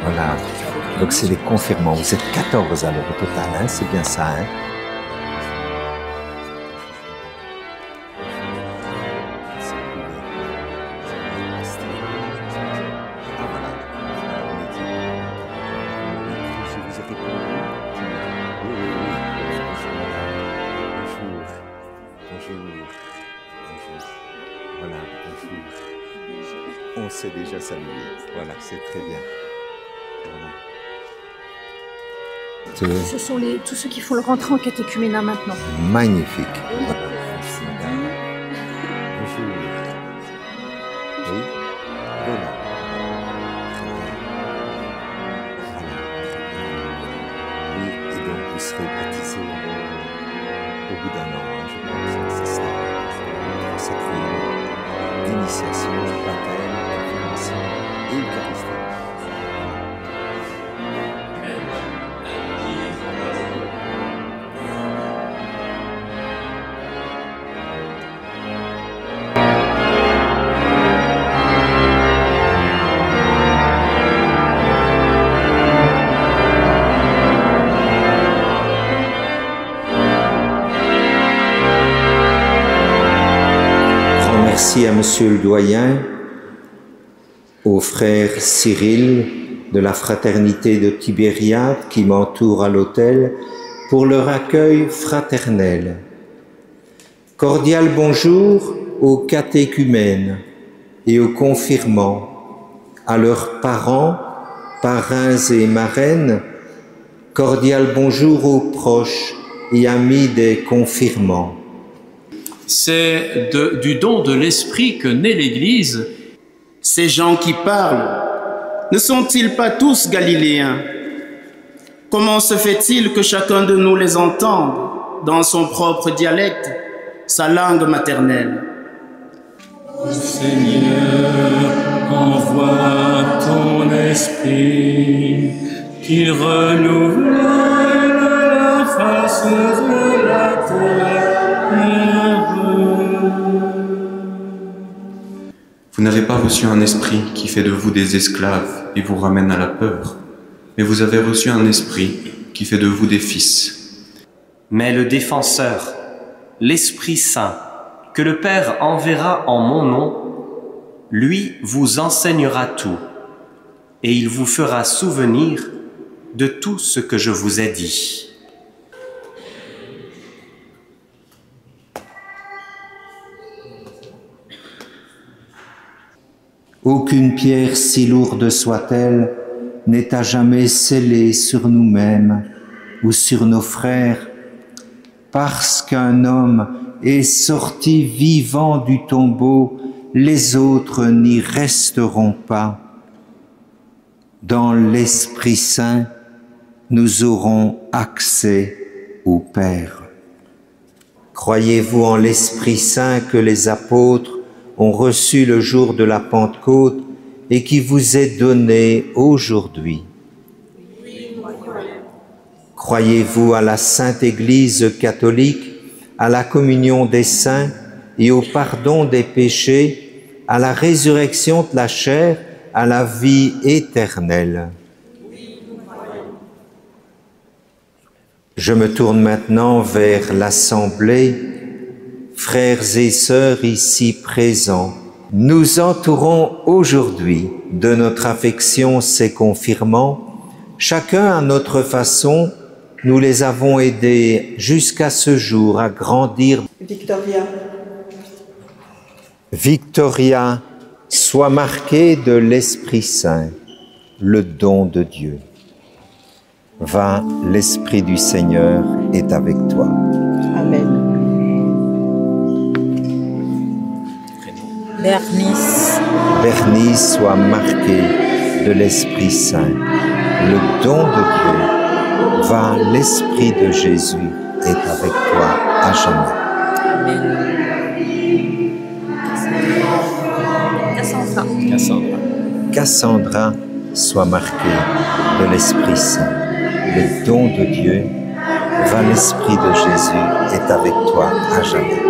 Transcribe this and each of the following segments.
Voilà. Donc c'est les confirmants. Vous êtes 14 alors au total, hein? C'est bien ça, hein? Voilà, bonjour. On s'est déjà salué. Voilà, c'est très bien. Voilà. Ce sont tous ceux qui font le rentrée en catéchuménat maintenant. Magnifique. Voilà. Bonjour. Oui. Voilà. Oui, et donc vous serez baptisé au bout d'un an, hein, je pense. C'est ça. Cette réunion d'initiation, baptême, confirmation et Eucharistie. Merci à Monsieur le Doyen, au frère Cyril de la Fraternité de Tibériade qui m'entoure à l'autel pour leur accueil fraternel. Cordial bonjour aux catéchumènes et aux confirmants, à leurs parents, parrains et marraines. Cordial bonjour aux proches et amis des confirmants. C'est du don de l'Esprit que naît l'Église. Ces gens qui parlent, ne sont-ils pas tous galiléens? Comment se fait-il que chacun de nous les entende dans son propre dialecte, sa langue maternelle? Seigneur, envoie ton esprit qui renouvelle la face de la terre. Vous n'avez pas reçu un esprit qui fait de vous des esclaves et vous ramène à la peur, mais vous avez reçu un esprit qui fait de vous des fils. Mais le défenseur, l'Esprit Saint, que le Père enverra en mon nom, lui vous enseignera tout, et il vous fera souvenir de tout ce que je vous ai dit. Aucune pierre si lourde soit-elle n'est à jamais scellée sur nous-mêmes ou sur nos frères, parce qu'un homme est sorti vivant du tombeau, les autres n'y resteront pas. Dans l'Esprit Saint, nous aurons accès au Père. Croyez-vous en l'Esprit Saint que les apôtres ont reçu le jour de la Pentecôte et qui vous est donné aujourd'hui? Croyez-vous à la Sainte Église catholique, à la communion des saints et au pardon des péchés, à la résurrection de la chair, à la vie éternelle? Je me tourne maintenant vers l'Assemblée. Frères et sœurs ici présents, nous entourons aujourd'hui de notre affection ces confirmants. Chacun à notre façon, nous les avons aidés jusqu'à ce jour à grandir. Victoria. Victoria, sois marquée de l'Esprit Saint, le don de Dieu. Va, l'Esprit du Seigneur est avec toi. Amen. Bernice. Bernice, sois marquée de l'Esprit Saint, le don de Dieu. Va, l'Esprit de Jésus est avec toi à jamais. Amen. Cassandra. Cassandra, sois marquée de l'Esprit Saint, le don de Dieu. Va, l'Esprit de Jésus est avec toi à jamais.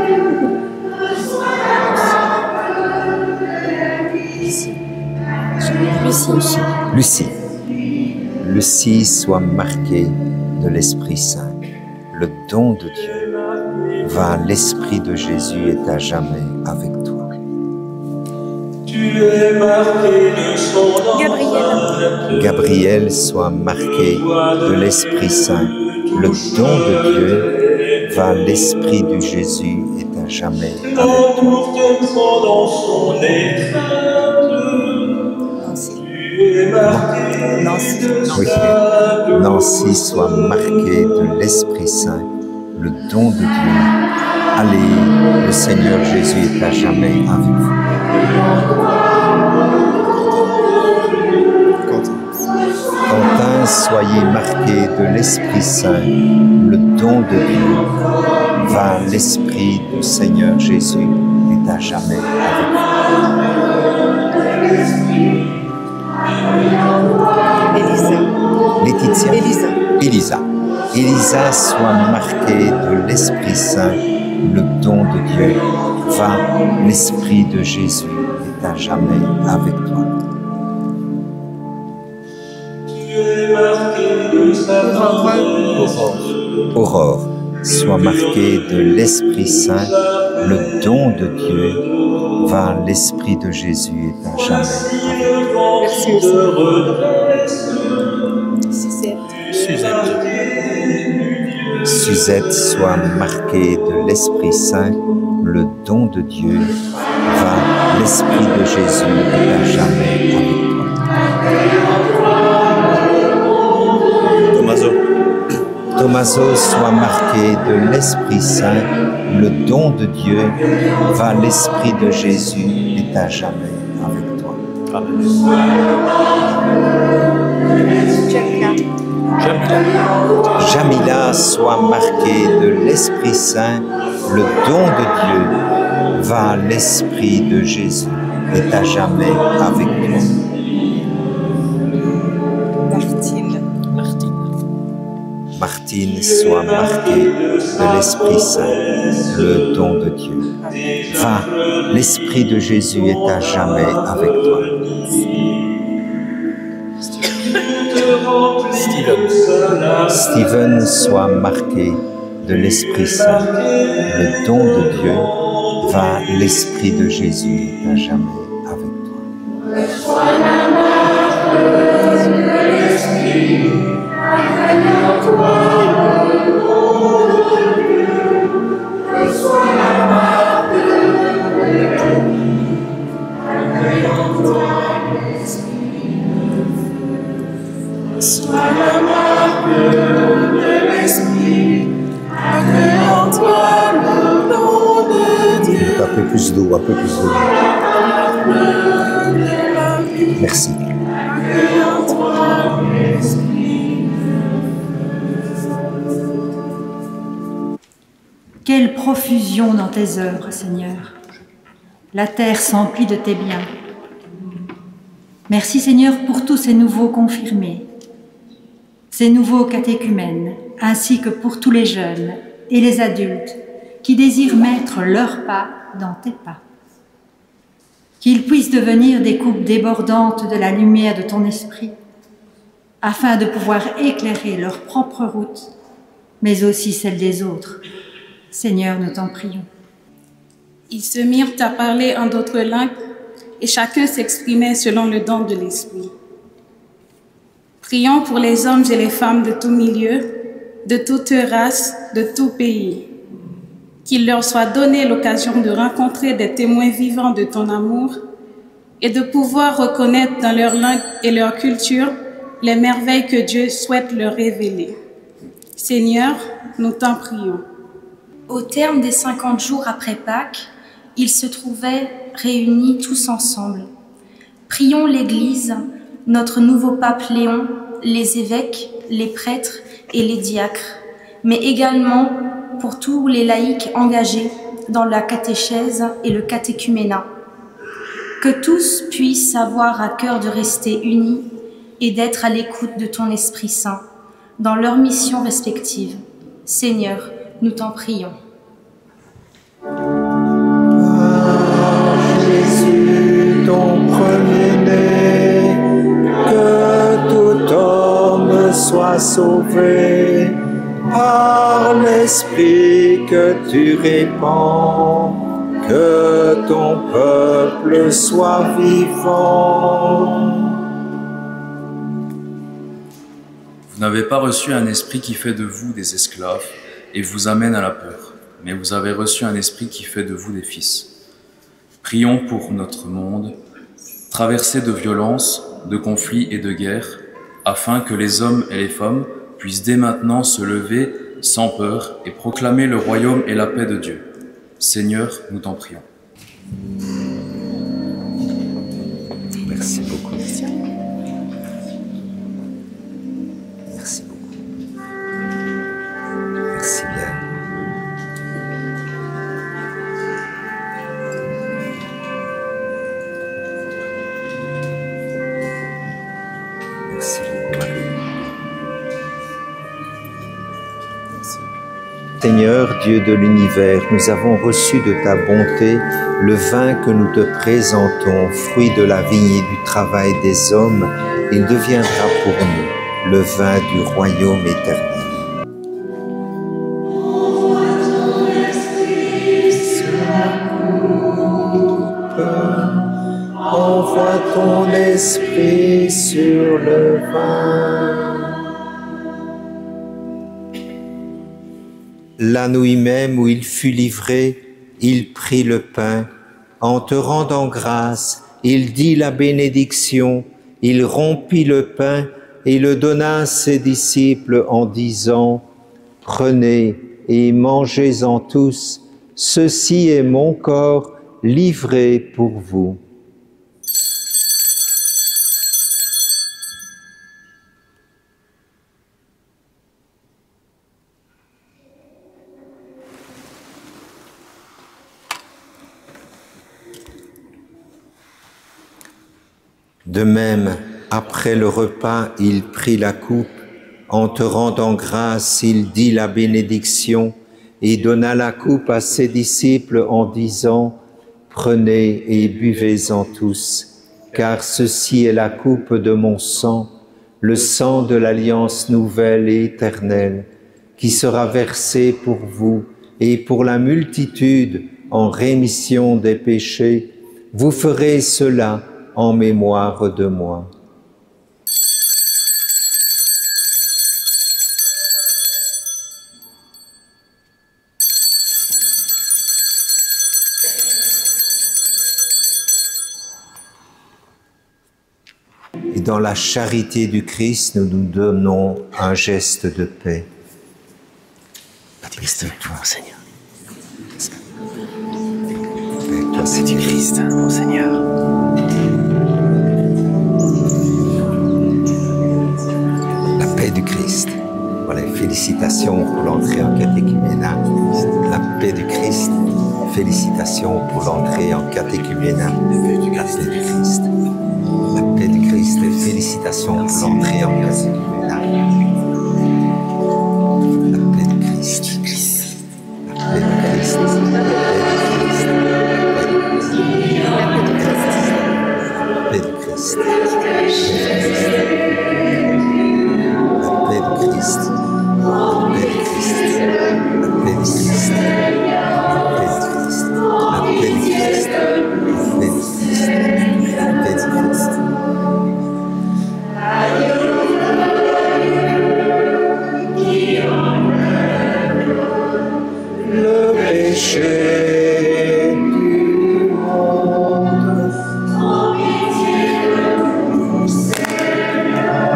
Lucie. Lucie, celle-ci soit marquée de l'Esprit Saint, le don de Dieu. Va, l'Esprit de Jésus est à jamais avec toi. Tu es marqué de son Gabriel. Gabriel, soit marqué de l'Esprit Saint, le don de Dieu. Va, l'Esprit de Jésus est à jamais avec toi. L'amour te prend dans son étreinte. Tu es marqué de Oui. sa Nancy soit marquée de l'Esprit Saint, le don de Dieu. Allez, le Seigneur Jésus est à jamais avec vous. Quentin, soyez marqués de l'Esprit Saint, le don de Dieu. Va, l'Esprit du Seigneur Jésus est à jamais avec vous. Laetitia. Elisa, soit marquée de l'Esprit Saint, le don de Dieu. Va, l'Esprit de Jésus est à jamais avec toi. Aurore, sois marquée de l'Esprit Saint, le don de Dieu. Va, l'Esprit de Jésus est à jamais avec toi. Suzette, sois marquée de l'Esprit Saint, le don de Dieu. Va, l'Esprit de Jésus est à jamais avec toi. Tommaso, sois marqué de l'Esprit Saint, le don de Dieu. Va, l'Esprit de Jésus est à jamais avec toi. Jamila, sois marquée de l'Esprit Saint, le don de Dieu. Va, l'Esprit de Jésus est à jamais avec toi. Martine, sois marquée de l'Esprit Saint, le don de Dieu. Va, l'Esprit de Jésus est à jamais avec toi. Steven, sois marqué de l'Esprit Saint, le don de Dieu. Va, l'Esprit de Jésus est à jamais avec toi. Un peu plus d'eau, un peu plus d'eau. Merci. Quelle profusion dans tes œuvres, Seigneur. La terre s'emplit de tes biens. Merci, Seigneur, pour tous ces nouveaux confirmés, ces nouveaux catéchumènes, ainsi que pour tous les jeunes et les adultes qui désirent mettre leurs pas dans tes pas. Qu'ils puissent devenir des coupes débordantes de la lumière de ton esprit, afin de pouvoir éclairer leur propre route, mais aussi celle des autres. Seigneur, nous t'en prions. Ils se mirent à parler en d'autres langues et chacun s'exprimait selon le don de l'Esprit. Prions pour les hommes et les femmes de tout milieu, de toute race, de tout pays. Qu'il leur soit donné l'occasion de rencontrer des témoins vivants de ton amour et de pouvoir reconnaître dans leur langue et leur culture les merveilles que Dieu souhaite leur révéler. Seigneur, nous t'en prions. Au terme des 50 jours après Pâques, ils se trouvaient réunis tous ensemble. Prions l'Église, notre nouveau pape Léon, les évêques, les prêtres et les diacres, mais également pour tous les laïcs engagés dans la catéchèse et le catéchuménat. Que tous puissent avoir à cœur de rester unis et d'être à l'écoute de ton Esprit Saint dans leurs missions respectives. Seigneur, nous t'en prions. Jésus, ton premier-né, que tout homme sauver par l'Esprit que tu répands, que ton peuple soit vivant. Vous n'avez pas reçu un esprit qui fait de vous des esclaves et vous amène à la peur, mais vous avez reçu un esprit qui fait de vous des fils. Prions pour notre monde, traversé de violences, de conflits et de guerres, afin que les hommes et les femmes puissent dès maintenant se lever sans peur et proclamer le royaume et la paix de Dieu. Seigneur, nous t'en prions. Merci beaucoup. Merci beaucoup. Merci bien. Merci beaucoup. Seigneur, Dieu de l'univers, nous avons reçu de ta bonté le vin que nous te présentons, fruit de la vigne et du travail des hommes. Il deviendra pour nous le vin du royaume éternel. Envoie ton esprit sur le vin. La nuit même où il fut livré, il prit le pain. En te rendant grâce, il dit la bénédiction. Il rompit le pain et le donna à ses disciples en disant : « Prenez et mangez-en tous, ceci est mon corps livré pour vous. » De même, après le repas, il prit la coupe. En te rendant grâce, il dit la bénédiction et donna la coupe à ses disciples en disant : « Prenez et buvez-en tous, car ceci est la coupe de mon sang, le sang de l'alliance nouvelle et éternelle, qui sera versé pour vous et pour la multitude en rémission des péchés. Vous ferez cela en mémoire de moi. » Et dans la charité du Christ, nous nous donnons un geste de paix. Paix de toi, Seigneur. Paix de toi, c'est du Christ, mon Seigneur. La paix du Christ. Voilà, félicitations pour l'entrée en catéchuménat. La paix du Christ. Félicitations pour l'entrée en catéchuménat. La paix du Christ. La paix du Christ et félicitations pour l'entrée en catéchuménat. La paix du Christ. La paix du Christ. La paix du Christ. La paix du Christ. La paix du Christ. La paix du Christ. La paix du Christ. La paix du Christ. La paix du Christ. Le péché du monde. En pitié de nous, Seigneur.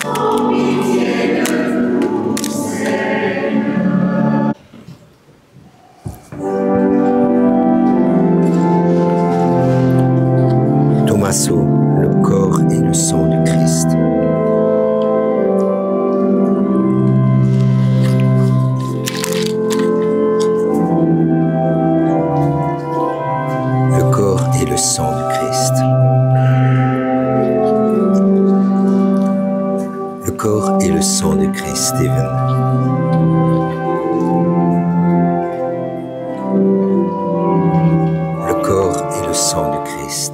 En pitié de nous, Seigneur. Tommaso, le corps et le sang du Christ. Le corps et le sang du Christ. Le corps et le sang du Christ, Stephen. Le corps et le sang du Christ.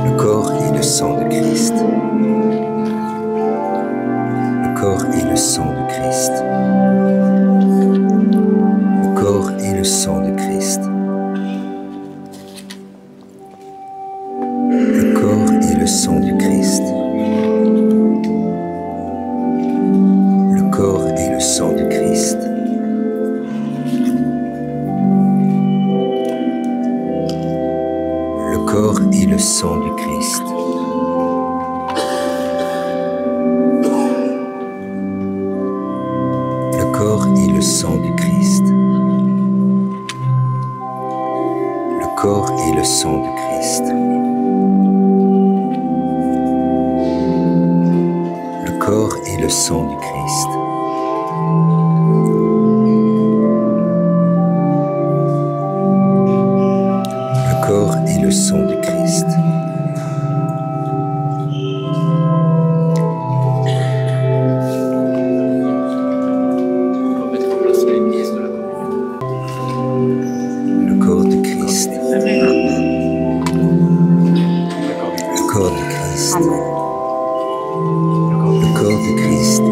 Le corps et le sang de Christ. le sang du Christ. Le corps et le sang du Christ. Le corps et le sang du Christ. Le corps et le sang du Christ. Le corps et le sang du Christ. Le corps du Christ. Le corps du Christ. Le corps du Christ.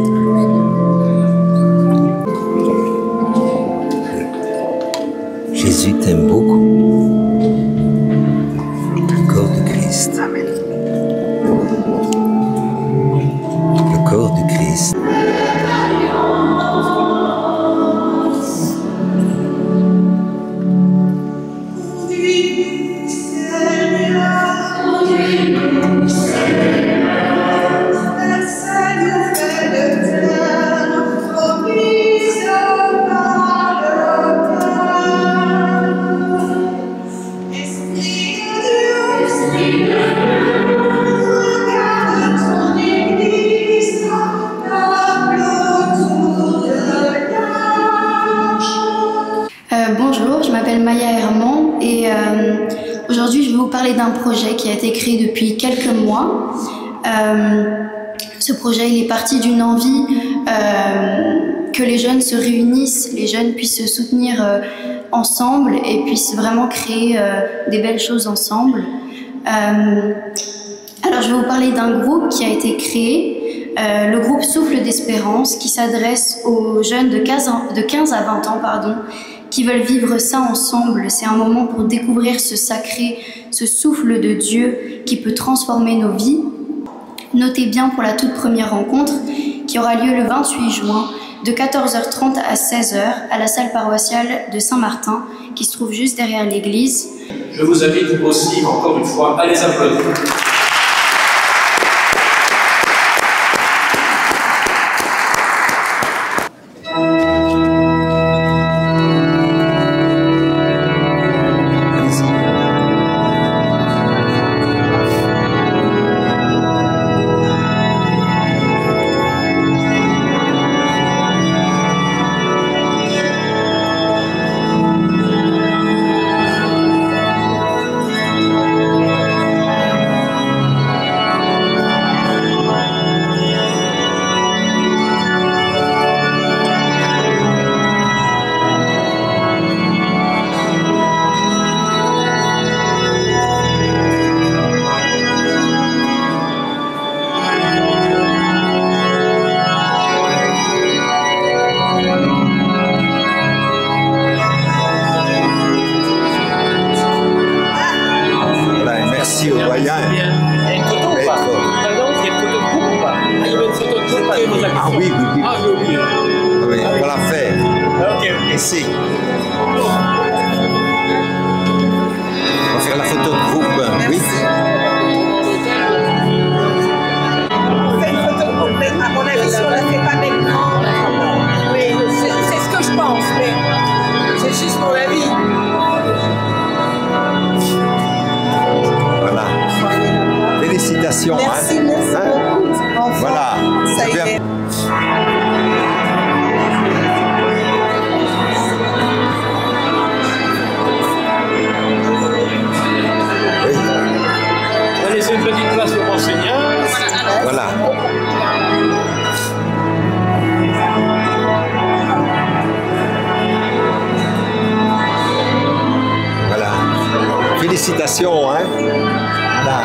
Jésus t'aime beaucoup. Le corps du Christ. Le corps du Christ. Bonjour, je m'appelle Maya Herman et aujourd'hui je vais vous parler d'un projet qui a été créé depuis quelques mois. Ce projet il est parti d'une envie que les jeunes se réunissent, les jeunes puissent se soutenir ensemble et puissent vraiment créer des belles choses ensemble. Alors je vais vous parler d'un groupe qui a été créé, le groupe Souffle d'Espérance, qui s'adresse aux jeunes de 15 à 20 ans, qui veulent vivre ça ensemble. C'est un moment pour découvrir ce sacré, ce souffle de Dieu qui peut transformer nos vies. Notez bien pour la toute première rencontre qui aura lieu le 28 juin de 14h30 à 16h à la salle paroissiale de Saint-Martin qui se trouve juste derrière l'église. Je vous invite aussi, encore une fois, à les applaudir. Merci aux doyens. Il y a une photo ou pas? Pardon, il y a une photo de groupe ou pas? Ah, il y avait une photo de groupe avec vos Ah oui, oui, oui. Ah, j'ai oublié. Oui, on va la faire. Ok, ok. Ici. On va faire la photo de groupe. Oui. On fait une photo de groupe, mais à mon avis, si on ne la fait pas maintenant, oui, c'est ce que je pense, mais c'est juste mon avis. Voilà. Félicitations. Merci, hein. merci beaucoup. Enfin, voilà. ça y est. Oui. On va laisser une petite place au Monseigneur. Voilà. Voilà. Félicitations. Hein. Voilà.